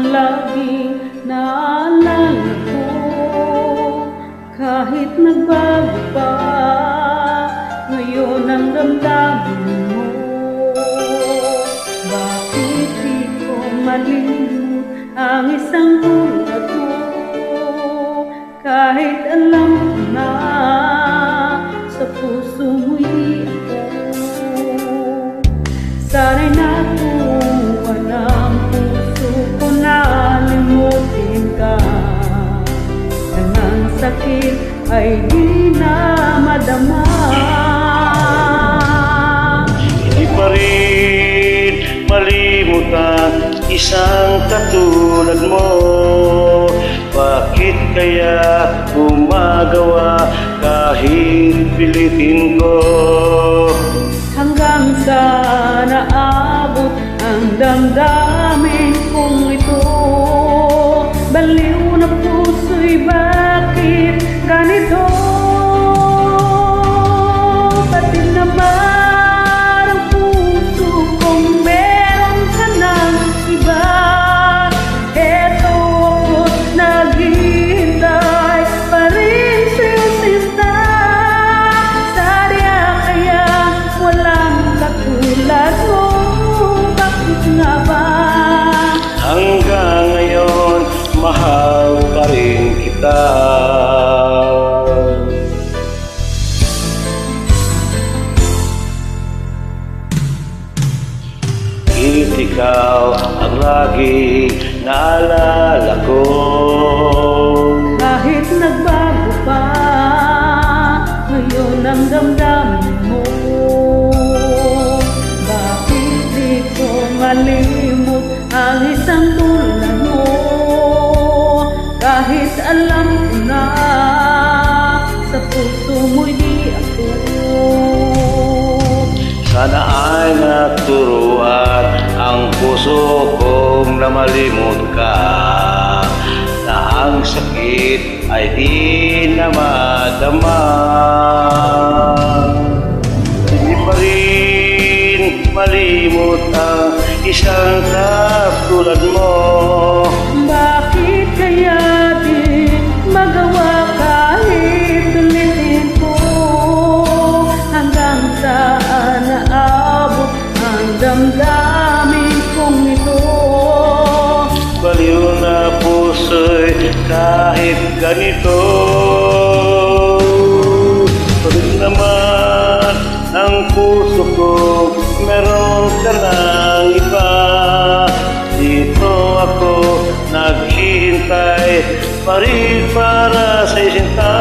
laging naalala ko. Kahit nagbago pa ngayon ang damdamin mo, bakit di ko malimut ang isang tulad mo? Kahit alam ko na sa puso mo'y ako, sana'y natuwa ng puso ko na limutin ka, nang ang sakit ay di na madama. Hindi pa rin malimut ang isang katulad mo. Bakit kaya gumagawa kahit pilitin ko? Hanggang sa naabot ang damdamin kong ito, baliw na puso'y bakit ganito? Pati naman ang puso kong meron ka ng iba. Eto ako't naghihintay pa rin sa'yo, sinta. Sadya kaya walang katulad mo, bakit nga ba? Hanggang ngayon, mahal pa rin kita. Kahit ikaw ang laging naalala ko, Kahit nagbago pa ngayon ang damdamin mo, bakit di ko malimut ang isang tulad mo? Kahit alam ko na sa puso mo'y di ako, sana ay naturuan ang puso kong na malimut ka, na ang sakit ay di na madama. Hindi pa rin malimut ang isang katulad mo. bakit kaya di magawa kahit ulitin ko? Hanggang saan naabot ang damdamin kong ito? Baliw na puso'y kahit ganito. Pagod naman ang puso ko, meron ka ng iba. Dito ako naghihintay pa rin para sa sinta.